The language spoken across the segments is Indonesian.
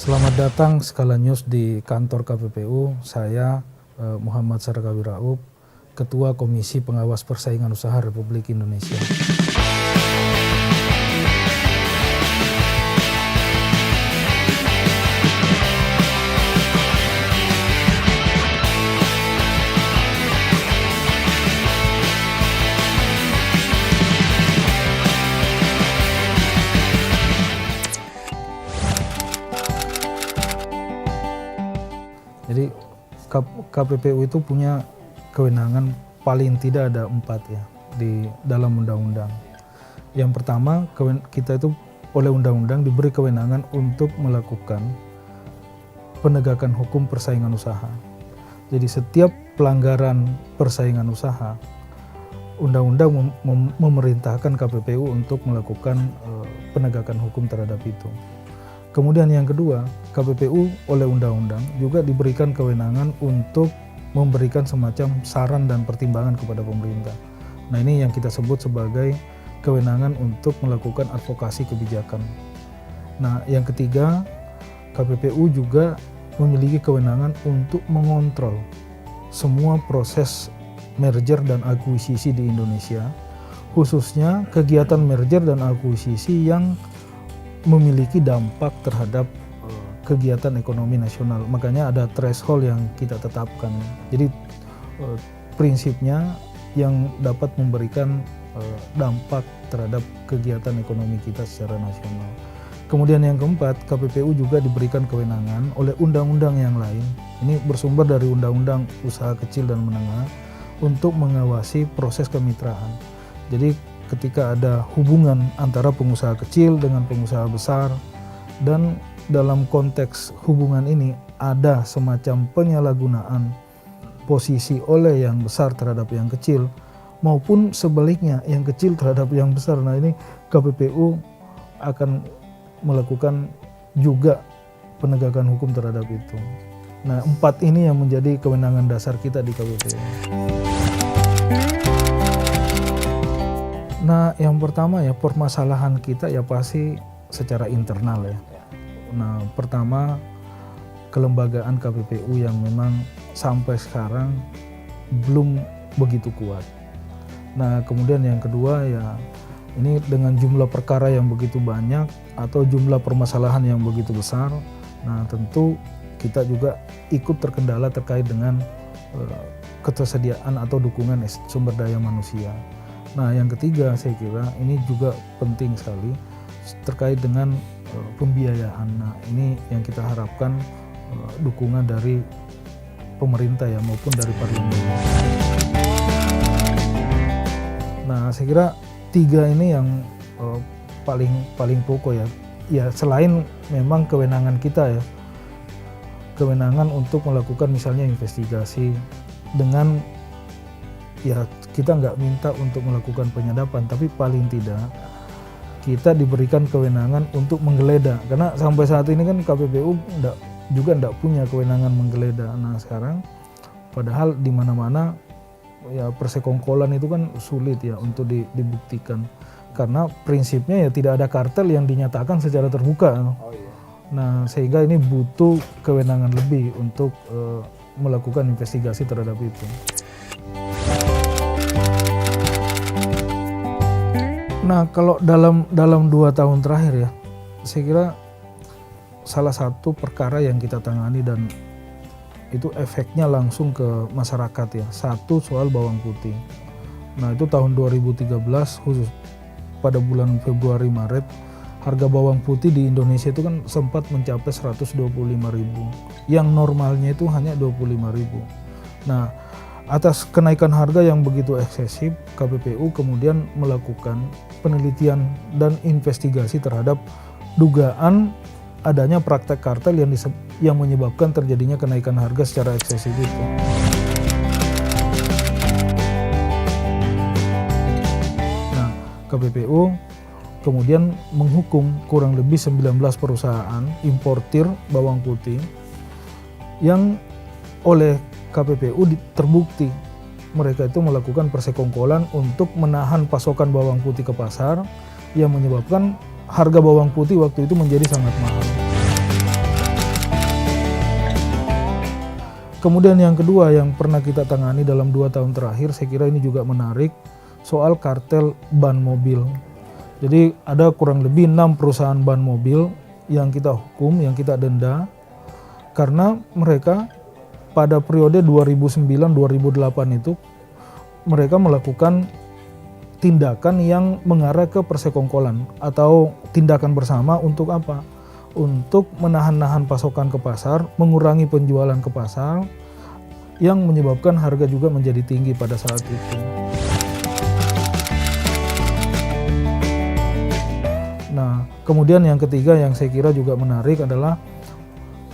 Selamat datang Skala News di kantor KPPU. Saya Muhammad Sarakawi Raup, Ketua Komisi Pengawas Persaingan Usaha Republik Indonesia. Jadi KPPU itu punya kewenangan paling tidak ada 4 ya di dalam undang-undang. Yang pertama, kita itu oleh undang-undang diberi kewenangan untuk melakukan penegakan hukum persaingan usaha. Jadi setiap pelanggaran persaingan usaha, undang-undang memerintahkan KPPU untuk melakukan penegakan hukum terhadap itu. Kemudian yang kedua, KPPU oleh undang-undang juga diberikan kewenangan untuk memberikan semacam saran dan pertimbangan kepada pemerintah. Nah, ini yang kita sebut sebagai kewenangan untuk melakukan advokasi kebijakan. Nah, yang ketiga, KPPU juga memiliki kewenangan untuk mengontrol semua proses merger dan akuisisi di Indonesia, khususnya kegiatan merger dan akuisisi yang memiliki dampak terhadap kegiatan ekonomi nasional. Makanya ada threshold yang kita tetapkan. Jadi prinsipnya yang dapat memberikan dampak terhadap kegiatan ekonomi kita secara nasional. Kemudian yang keempat, KPPU juga diberikan kewenangan oleh undang-undang yang lain. Ini bersumber dari Undang-Undang Usaha Kecil dan Menengah untuk mengawasi proses kemitraan. Jadi ketika ada hubungan antara pengusaha kecil dengan pengusaha besar, dan dalam konteks hubungan ini ada semacam penyalahgunaan posisi oleh yang besar terhadap yang kecil, maupun sebaliknya yang kecil terhadap yang besar. Nah, ini KPPU akan melakukan juga penegakan hukum terhadap itu. Nah, 4 ini yang menjadi kewenangan dasar kita di KPPU. Nah, yang pertama ya, permasalahan kita ya pasti secara internal ya. Nah, pertama, kelembagaan KPPU yang memang sampai sekarang belum begitu kuat. Nah, kemudian yang kedua ya, ini dengan jumlah perkara yang begitu banyak atau jumlah permasalahan yang begitu besar, nah tentu kita juga ikut terkendala terkait dengan ketersediaan atau dukungan sumber daya manusia. Nah, yang ketiga saya kira ini juga penting sekali terkait dengan pembiayaan. Nah, ini yang kita harapkan dukungan dari pemerintah ya maupun dari parlemen. Nah, saya kira 3 ini yang paling pokok ya. Ya, selain memang kewenangan kita ya, kewenangan untuk melakukan misalnya investigasi dengan ya, kita nggak minta untuk melakukan penyadapan, tapi paling tidak kita diberikan kewenangan untuk menggeledah. Karena sampai saat ini kan KPPU juga nggak punya kewenangan menggeledah. Nah, sekarang padahal di mana-mana ya persekongkolan itu kan sulit ya untuk dibuktikan. Karena prinsipnya ya tidak ada kartel yang dinyatakan secara terbuka. Nah, sehingga ini butuh kewenangan lebih untuk melakukan investigasi terhadap itu. Nah, kalau dalam 2 tahun terakhir ya, saya kira salah satu perkara yang kita tangani dan itu efeknya langsung ke masyarakat ya. Satu, soal bawang putih. Nah, itu tahun 2013 khusus pada bulan Februari Maret, harga bawang putih di Indonesia itu kan sempat mencapai 125.000. Yang normalnya itu hanya 25.000. Nah, atas kenaikan harga yang begitu eksesif, KPPU kemudian melakukan penelitian dan investigasi terhadap dugaan adanya praktek kartel yang menyebabkan terjadinya kenaikan harga secara eksesif itu. Nah, KPPU kemudian menghukum kurang lebih 19 perusahaan importir bawang putih yang oleh KPPU terbukti mereka itu melakukan persekongkolan untuk menahan pasokan bawang putih ke pasar yang menyebabkan harga bawang putih waktu itu menjadi sangat mahal. Kemudian yang kedua yang pernah kita tangani dalam 2 tahun terakhir, saya kira ini juga menarik, soal kartel ban mobil. Jadi ada kurang lebih 6 perusahaan ban mobil yang kita hukum, yang kita denda, karena mereka pada periode 2009-2008 itu mereka melakukan tindakan yang mengarah ke persekongkolan atau tindakan bersama untuk apa? Untuk menahan-nahan pasokan ke pasar, mengurangi penjualan ke pasar, yang menyebabkan harga juga menjadi tinggi pada saat itu. Nah, kemudian yang ketiga yang saya kira juga menarik adalah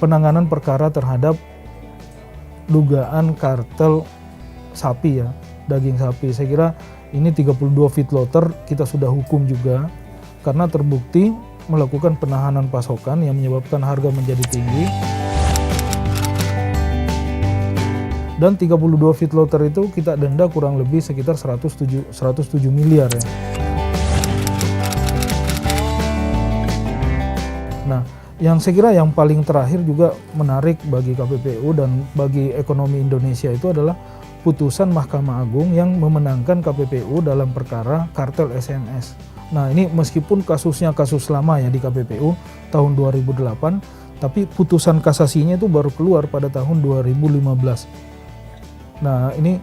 penanganan perkara terhadap dugaan kartel sapi ya, daging sapi. Saya kira ini 32 feedlotter kita sudah hukum juga karena terbukti melakukan penahanan pasokan yang menyebabkan harga menjadi tinggi. Dan 32 feedlotter itu kita denda kurang lebih sekitar 107 miliar ya. Nah, yang saya kira yang paling terakhir juga menarik bagi KPPU dan bagi ekonomi Indonesia itu adalah putusan Mahkamah Agung yang memenangkan KPPU dalam perkara kartel SMS. Nah, ini meskipun kasusnya kasus lama ya di KPPU tahun 2008, tapi putusan kasasinya itu baru keluar pada tahun 2015. Nah, ini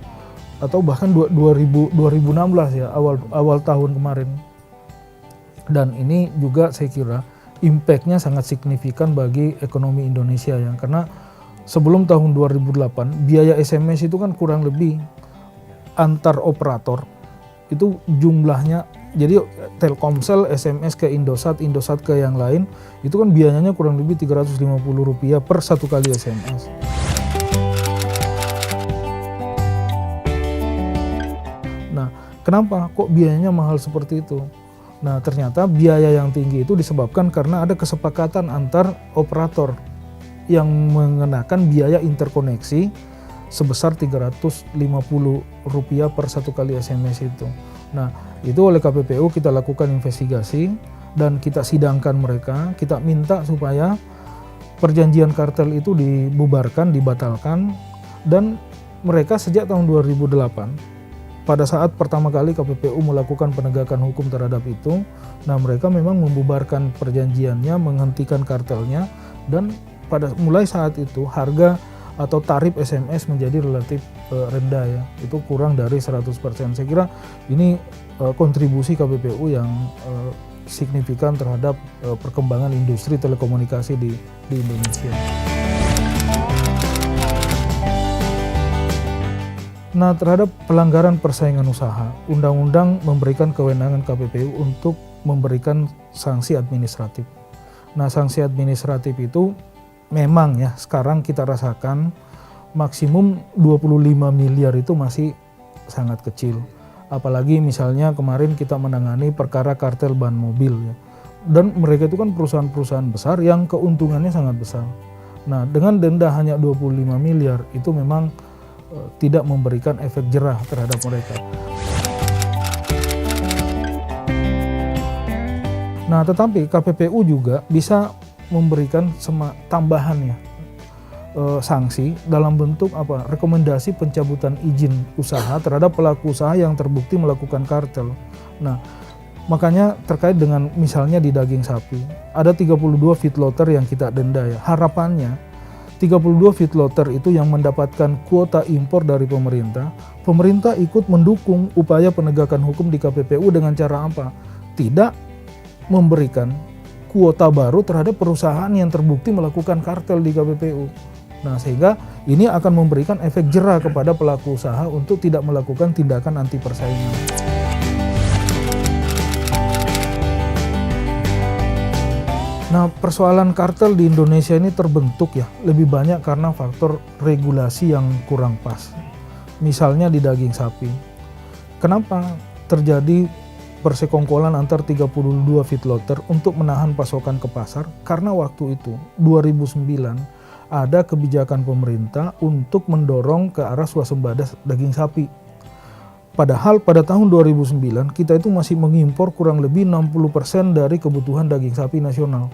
atau bahkan 2016 ya, awal tahun kemarin. Dan ini juga saya kira impact-nya sangat signifikan bagi ekonomi Indonesia ya, karena sebelum tahun 2008 biaya SMS itu kan kurang lebih antar operator itu jumlahnya, jadi Telkomsel SMS ke Indosat, Indosat ke yang lain itu kan biayanya kurang lebih Rp350 per satu kali SMS. Nah, kenapa kok biayanya mahal seperti itu? Nah, ternyata biaya yang tinggi itu disebabkan karena ada kesepakatan antar operator yang mengenakan biaya interkoneksi sebesar Rp350 per satu kali SMS itu. Nah, itu oleh KPPU kita lakukan investigasi dan kita sidangkan mereka, kita minta supaya perjanjian kartel itu dibubarkan, dibatalkan, dan mereka sejak tahun 2008 pada saat pertama kali KPPU melakukan penegakan hukum terhadap itu, nah mereka memang membubarkan perjanjiannya, menghentikan kartelnya, dan pada mulai saat itu harga atau tarif SMS menjadi relatif rendah ya, itu kurang dari 100%. Saya kira ini kontribusi KPPU yang signifikan terhadap perkembangan industri telekomunikasi di Indonesia. Nah, terhadap pelanggaran persaingan usaha, undang-undang memberikan kewenangan KPPU untuk memberikan sanksi administratif. Nah, sanksi administratif itu memang ya sekarang kita rasakan maksimum 25 miliar itu masih sangat kecil. Apalagi misalnya kemarin kita menangani perkara kartel ban mobil ya. Dan mereka itu kan perusahaan-perusahaan besar yang keuntungannya sangat besar. Nah, dengan denda hanya 25 miliar itu memang tidak memberikan efek jerah terhadap mereka. Nah, tetapi KPPU juga bisa memberikan tambahan ya, sanksi dalam bentuk apa? Rekomendasi pencabutan izin usaha terhadap pelaku usaha yang terbukti melakukan kartel. Nah, makanya terkait dengan misalnya di daging sapi, ada 32 feedlotter yang kita denda ya. Harapannya 32 feedlotter itu yang mendapatkan kuota impor dari pemerintah, pemerintah ikut mendukung upaya penegakan hukum di KPPU dengan cara apa? Tidak memberikan kuota baru terhadap perusahaan yang terbukti melakukan kartel di KPPU. Nah, sehingga ini akan memberikan efek jerah kepada pelaku usaha untuk tidak melakukan tindakan anti persaingan. Nah, persoalan kartel di Indonesia ini terbentuk ya lebih banyak karena faktor regulasi yang kurang pas. Misalnya di daging sapi. Kenapa terjadi persekongkolan antar 32 feedlotter untuk menahan pasokan ke pasar? Karena waktu itu 2009 ada kebijakan pemerintah untuk mendorong ke arah swasembada daging sapi. Padahal pada tahun 2009 kita itu masih mengimpor kurang lebih 60% dari kebutuhan daging sapi nasional.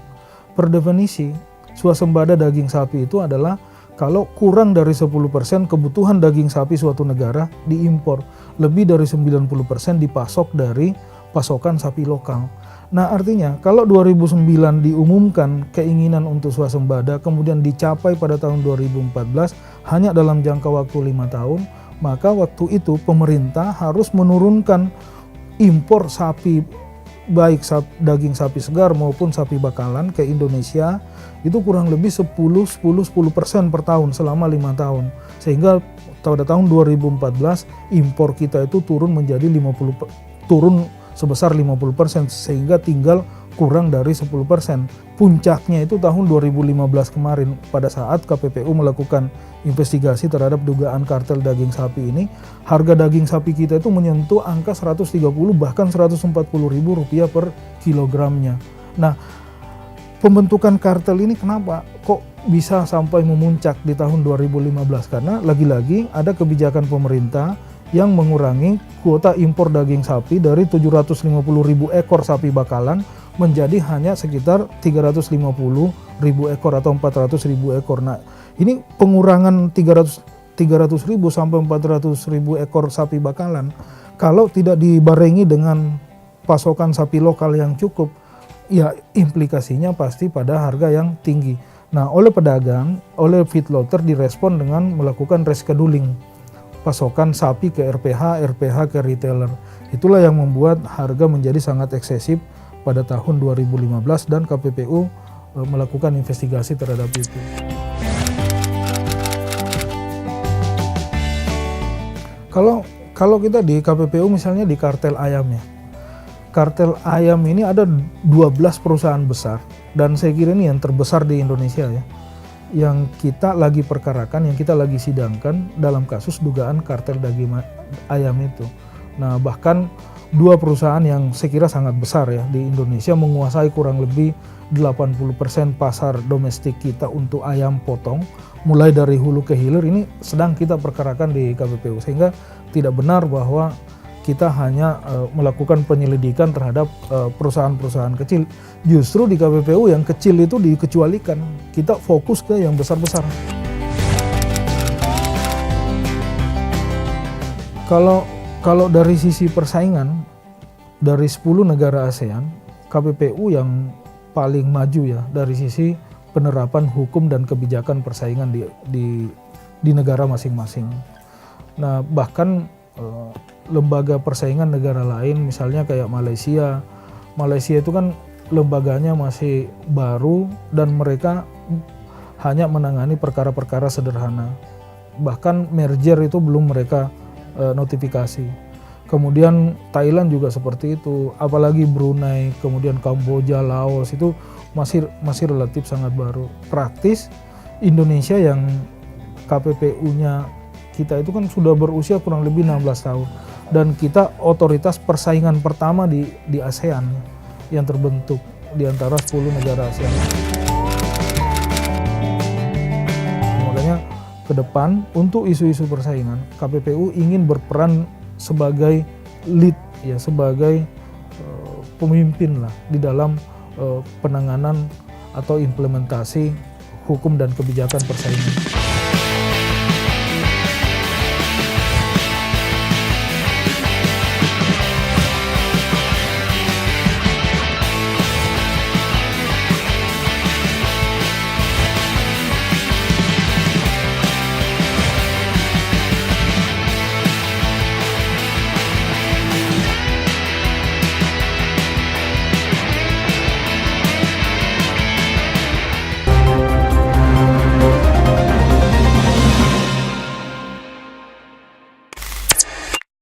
Per definisi, swasembada daging sapi itu adalah kalau kurang dari 10% kebutuhan daging sapi suatu negara diimpor, lebih dari 90% dipasok dari pasokan sapi lokal. Nah artinya kalau 2009 diumumkan keinginan untuk swasembada kemudian dicapai pada tahun 2014 hanya dalam jangka waktu 5 tahun, maka waktu itu pemerintah harus menurunkan impor sapi, baik daging sapi segar maupun sapi bakalan ke Indonesia itu kurang lebih 10% per tahun selama 5 tahun. Sehingga pada tahun 2014 impor kita itu turun menjadi turun sebesar 50%, sehingga tinggal kurang dari 10%. Puncaknya itu tahun 2015 kemarin pada saat KPPU melakukan investigasi terhadap dugaan kartel daging sapi ini, harga daging sapi kita itu menyentuh angka 130 bahkan 140 ribu rupiah per kilogramnya. Nah, pembentukan kartel ini kenapa kok bisa sampai memuncak di tahun 2015? Karena lagi-lagi ada kebijakan pemerintah yang mengurangi kuota impor daging sapi dari 750 ribu ekor sapi bakalan menjadi hanya sekitar 350 ribu ekor atau 400 ribu ekor. Nah, ini pengurangan 300 ribu sampai 400 ribu ekor sapi bakalan kalau tidak dibarengi dengan pasokan sapi lokal yang cukup, ya implikasinya pasti pada harga yang tinggi. Nah, oleh pedagang, oleh feedlotter direspon dengan melakukan rescheduling pasokan sapi ke RPH ke retailer. Itulah yang membuat harga menjadi sangat eksesif pada tahun 2015 dan KPPU melakukan investigasi terhadap itu. Kalau kita di KPPU misalnya di kartel ayam ya. Kartel ayam ini ada 12 perusahaan besar dan saya kira ini yang terbesar di Indonesia ya, yang kita lagi perkarakan, yang kita lagi sidangkan dalam kasus dugaan kartel daging ayam itu. Nah, bahkan 2 perusahaan yang saya kira sangat besar ya di Indonesia menguasai kurang lebih 80% pasar domestik kita untuk ayam potong, mulai dari hulu ke hilir, ini sedang kita perkarakan di KPPU. Sehingga tidak benar bahwa kita hanya melakukan penyelidikan terhadap perusahaan-perusahaan kecil. Justru di KPPU yang kecil itu dikecualikan. Kita fokus ke yang besar-besar. Kalau dari sisi persaingan, dari 10 negara ASEAN, KPPU yang paling maju ya dari sisi penerapan hukum dan kebijakan persaingan di negara masing-masing. Nah, bahkan lembaga persaingan negara lain misalnya kayak Malaysia itu kan lembaganya masih baru dan mereka hanya menangani perkara-perkara sederhana, bahkan merger itu belum mereka notifikasi. Kemudian Thailand juga seperti itu, apalagi Brunei, kemudian Kamboja, Laos itu masih relatif sangat baru. Praktis Indonesia yang KPPU-nya kita itu kan sudah berusia kurang lebih 16 tahun. Dan kita otoritas persaingan pertama di ASEAN yang terbentuk di antara 10 negara ASEAN. Makanya ke depan untuk isu-isu persaingan, KPPU ingin berperan sebagai lead ya, sebagai pemimpin lah di dalam penanganan atau implementasi hukum dan kebijakan persaingan.